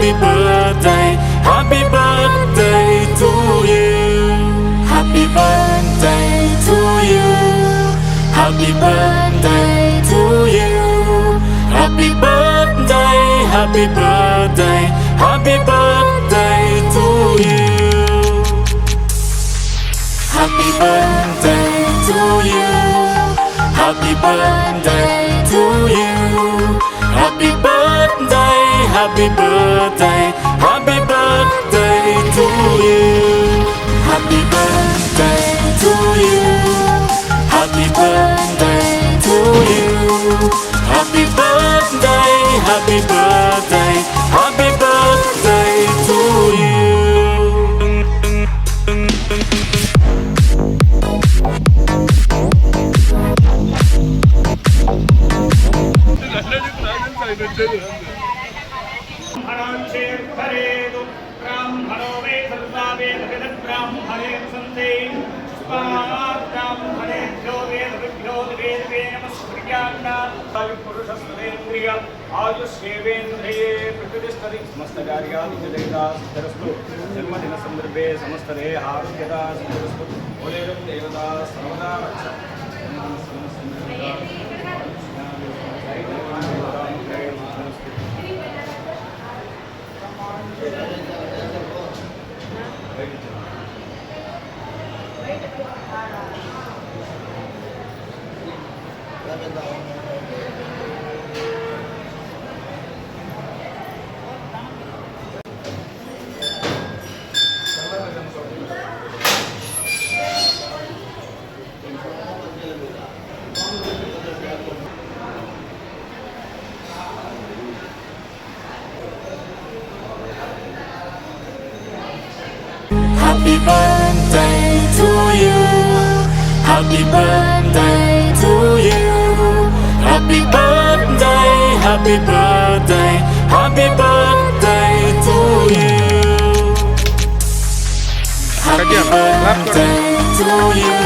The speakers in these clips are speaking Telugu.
Happy birthday, happy birthday to you. Happy birthday to you. Happy birthday to you. Happy birthday, happy birthday, happy birthday to you. Happy birthday to you. Happy birthday to you. Happy birthday, happy birthday, happy birthday to you. Happy birthday to you. Happy birthday to you. Happy birthday, happy birthday, happy birthday to you. ब्राह्मणो वे सर्वा वेद ब्राह्मणे सन्ते ब्राह्मणेभ्यो वेदभ्यो वेदवे नमस्कृत्यान्ना पुरुषस्त्रेन्द्रिय आयुष्येवेन्द्रिये प्रतिष्ठति समस्तकार्यादिजयता सिद्धिरस्तु जन्मदिन संदर्भे समस्तदे आरोग्यता सिद्धिरस्तु ओलेरं देवता सर्वदा रक्ष Happy birthday to you. Happy birthday to you. Happy birthday, happy birthday, happy birthday to you. Happy birthday to you.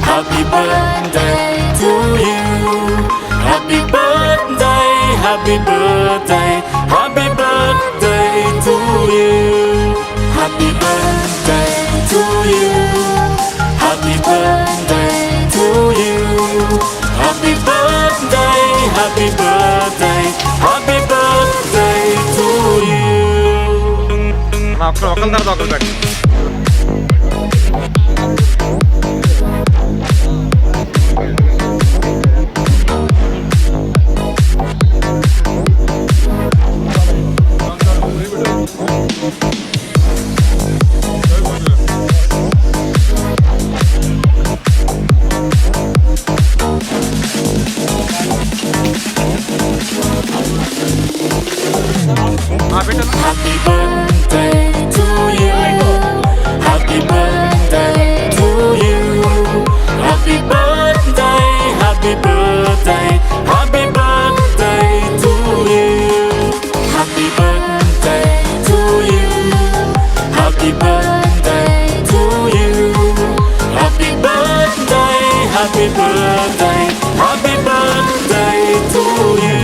Happy birthday to you. Happy birthday, happy birthday, happy birthday to you. Happy birthday to you. Happy birthday to you. Happy birthday, happy birthday, happy birthday to you. ఒకరి తర్వాత ఒకరు పెట్టి Happy birthday to you. Happy birthday to you. Happy birthday, happy birthday, happy birthday to you. Happy birthday to you. Happy birthday to you. Happy birthday, happy birthday, happy birthday to you.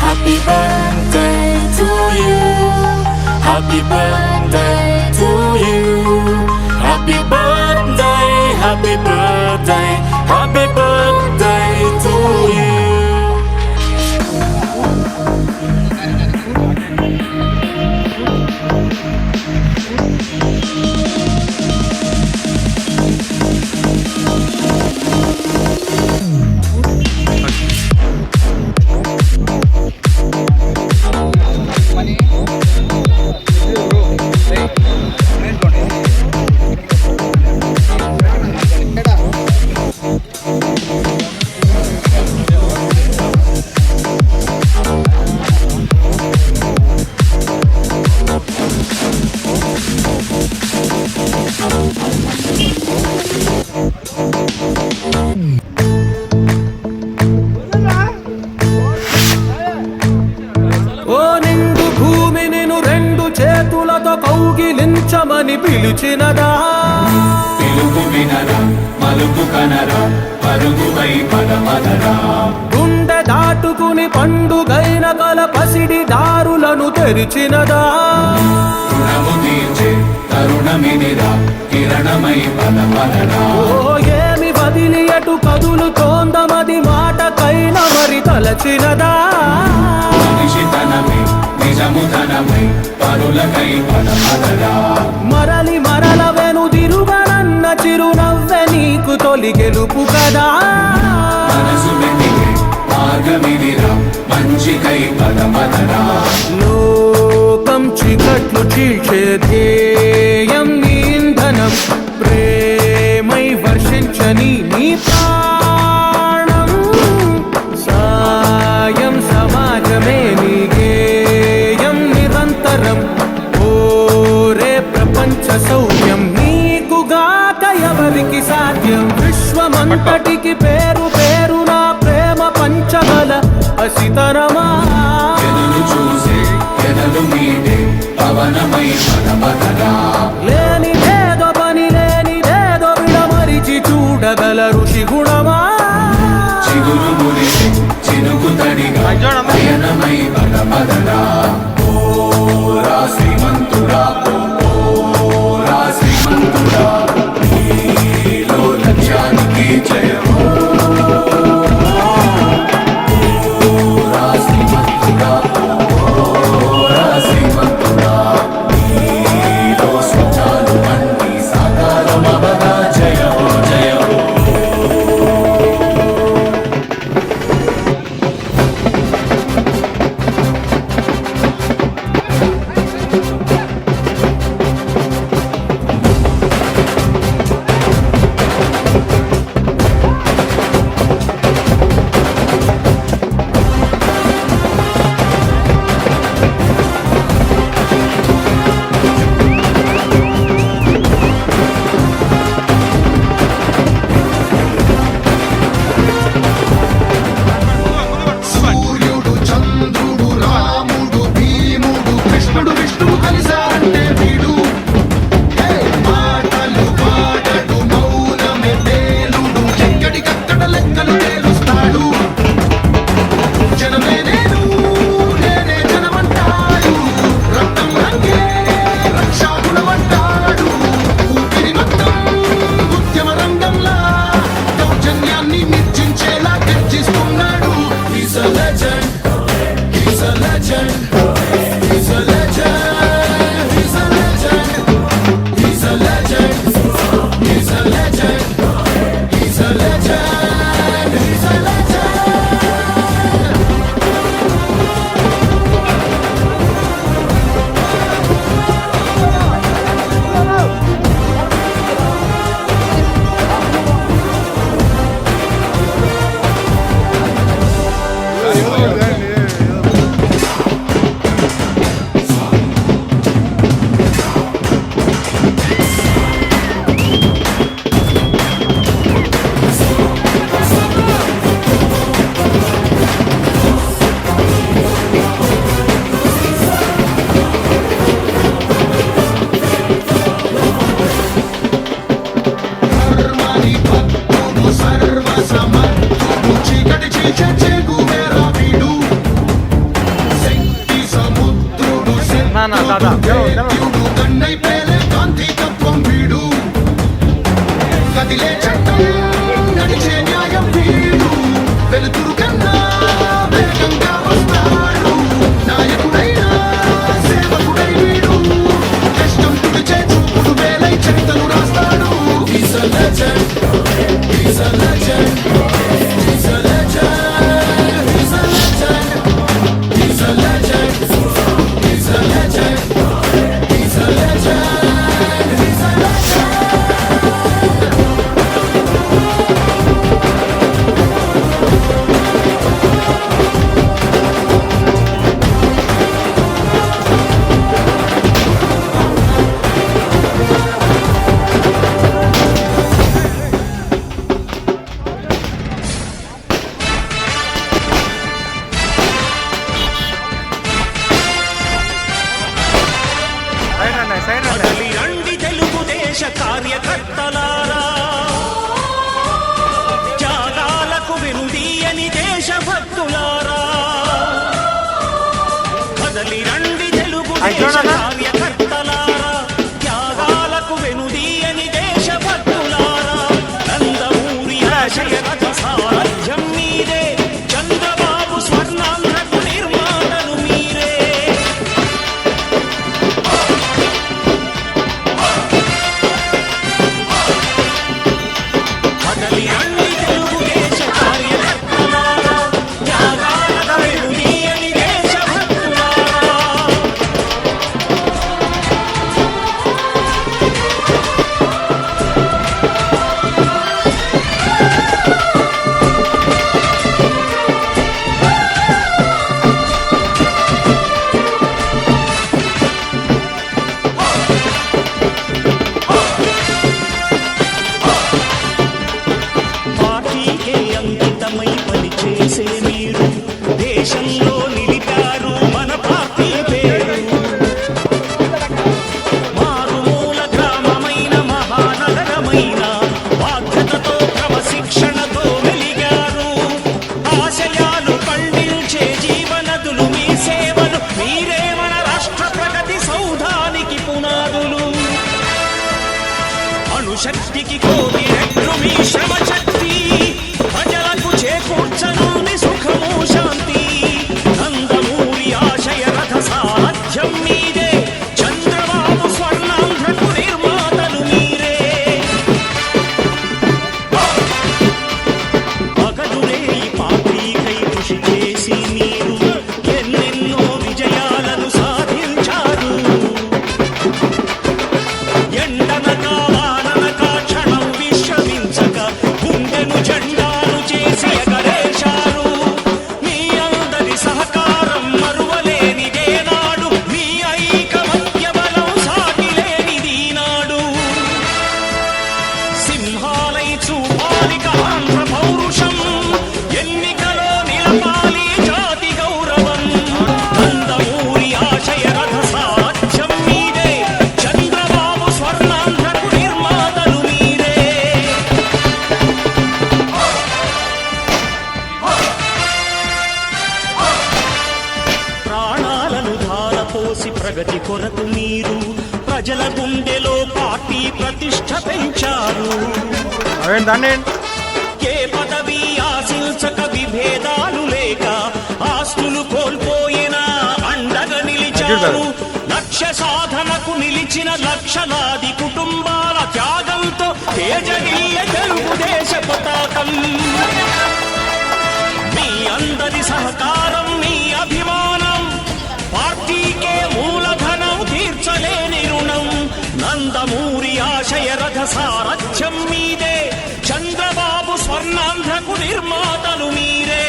Happy birthday to you. Happy birthday to you. Happy birthday, happy birthday, happy birthday to you. తలచినదా పిలుపు వినరా మలుపు కనరా పరుగువై పదమదరా గుండె దాటుకుని పండుగైన కల పసిడి దారులను తెరిచినదా రుణము తీర్చే తరుణమిదిరా కిరణమై పదమదరా ఓ ఏమి వదిలి అటు కదులుతోందమది మాటకైన మరి తలచినదా మనిషితనమై నిజముతనమై పరులకై పదమదరా మరలి మరల వెనుదిరుగనన్న చిరునవ్వె నీకు తొలి గెలుపు కదా మనసు వెతికే మార్గమిదిరా మంచికై పదమదరా లోకం చీకట్లు చీల్చే ధ్యేయం నీ ఇంధనం ప్రేమై వర్షించని నీ ప్రాణం సాయం సమాజమే నీ గేయం నిరంతరం ఓరే ప్రపంచ సౌఖ్యం నీకుగాక ఎవరికి సాధ్యం విశ్వమంతటికి పేరు పేరు నా ప్రేమ పంచబల అసితరమా ఎదురు చూసే ఎదలు మీదే పవనమై పదమదరా లేనిదేదో పని లేనిదేదో విడమరిచి చూడగల ఋషి గుణమా చిగురు మురిసి చినుకు తడిగా పయనమై పదమదరా ఓరా శ్రీమంతుడా ఓరా శ్రీమంతుడా నీలో లక్ష్యానికి జయము ఓరా శ్రీమంతుడా ఓరా శ్రీమంతుడా నీలో స్వప్నాలు అన్నీ సాకారమవగా జయము జయము సూర్యుడు చంద్రుడు రాముడు భీముడు కృష్ణుడు విష్ణువు కలిసారంటే వీడు హే! మాటలు పాడడు మౌనమే తేలుడు ఎక్కడికక్కడ లెక్కలు తేలుస్తాడు జనమే నేను నేనే జనమంటాడు రక్తం రంగే రక్షాగుణమంటాడు ఊపిరి మొత్తం ఉద్యమ రంగంలా దౌర్జన్యాన్ని నిర్జించేలా గర్జిస్తున్నాడు He's a legend. He's a legend. He's a legend. He's a legend. He's a legend. He's a legend. He's a legend. He's a legend. కార్యకర్తలారా, త్యాగాలకు వెనుదీయని దేశభక్తులారా, కదలి రండి తెలుగు దేశ కార్యకర్తలారా, త్యాగాలకు వెనుదీయని దేశభక్తులారా, నందమూరి ఆశయ రథ సారథ్యం మీదే, చంద్రబాబు స్వర్ణాంధ్రకు నిర్మాణలు మీరే. కదలి రండి తెలుగు దేశ కార్యకర్తలారా, త్యాగాలకు వెనుదీయని దేశభక్తులారా. పార్టీకే అంకితమై పనిచేసే మీరు దేశంలో నిలిపారు మన పార్టీ పేరు. మారుమూల గ్రామమైన మహానగరమైన బాధ్యతతో క్రమశిక్షణతో వెలిగారు. ఆశయాలు పండించే జీవనదులు మీ సేవలు, మీరే మన రాష్ట్ర ప్రగతి సౌధానికి పునాదులు. అణుశక్తికి కోటి రెట్లు మీ శ్రమ శక్తి, ప్రజలకు చేకూర్చనుంది సుఖము శాంతి. నందమూరి ఆశయ రథ సారథ్యం మీదే, చంద్రబాబు స్వర్ణాంధ్రకు నిర్మాతలు మీరే. పగలురే ఈ పార్టీకై కృషి చేసి మీరు ఎన్నెన్నో విజయాలను సాధించారు. ఎండనక వాననక క్షణం విశ్రమించక గుండెను జెండాను చేసి ఎగరేశారు. మీ అందరి సహకారం మరువలేనిదే నాడు, మీ ఐకమత్య బలం సాటి లేనిది నాడు. సింహాలై చూపాలిక ఆంధ్ర పౌరుషం, ఎన్నికలో నిలపాలి జాతి గౌరవం. నందమూరి ఆశయ రథ సారథ్యం మీదే, చంద్రబాబు స్వర్ణాంధ్రకు నిర్మాతలు మీరే. ప్రాణాలను ధారపోసి ప్రగతి కొరకు మీరు ప్రజల గుండెలో పార్టీ ప్రతిష్ట పెంచారు. ఏ పదవి ఆశించక విభేదాలు లేక ఆస్తులు కోల్పోయినా అండగా నిలిచారు. లక్ష్య సాధనకు నిలిచిన లక్షలాది కుటుంబాల త్యాగంతో తేజగిల్లె తెలుగుదేశ పతాకం. మీ అందరి సహకారం, మీ అభిమానం, పార్టీకే మూలధనం, తీర్చలేని రుణం. నందమూరి ఆశయ రథ సారథ్యం మీదే, చంద్రబాబు స్వర్ణాంధ్రకు నిర్మాతలు మీరే.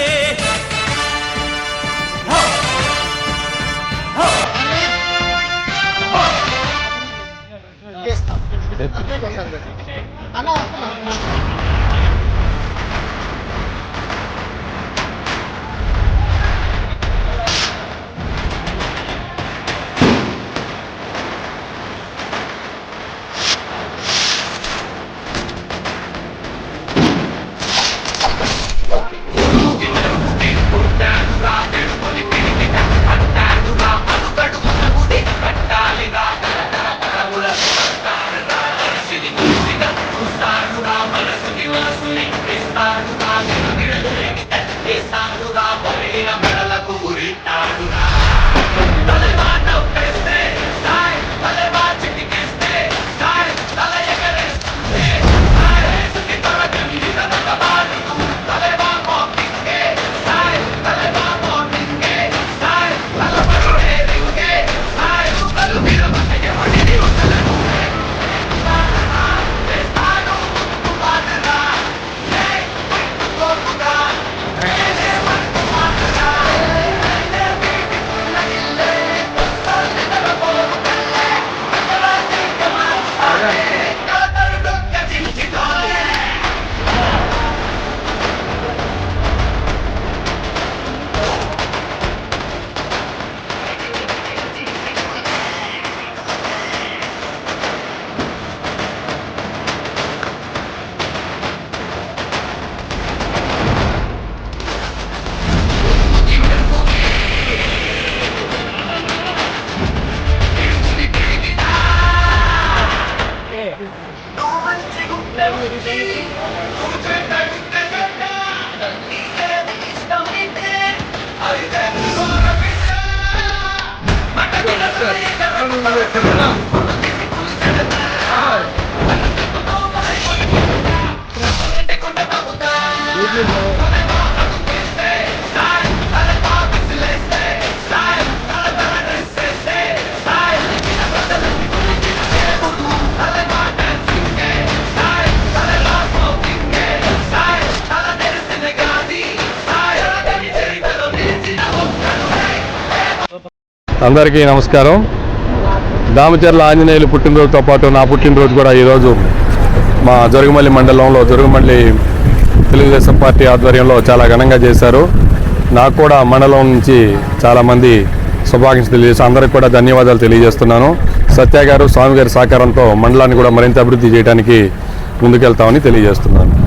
మనసుకి అందరికీ నమస్కారం. దామచర్ల ఆంజనేయులు పుట్టినరోజుతో పాటు నా పుట్టినరోజు కూడా ఈరోజు మా జరుగుమల్లి మండలంలో జరుగుమల్లి తెలుగుదేశం పార్టీ ఆధ్వర్యంలో చాలా ఘనంగా చేశారు. నాకు కూడా మండలం నుంచి చాలామంది శుభాకాంక్షలు తెలియజేసి అందరికీ కూడా ధన్యవాదాలు తెలియజేస్తున్నాను. సత్య గారు, స్వామి గారి సహకారంతో మండలాన్ని కూడా మరింత అభివృద్ధి చేయడానికి ముందుకెళ్తామని తెలియజేస్తున్నాను.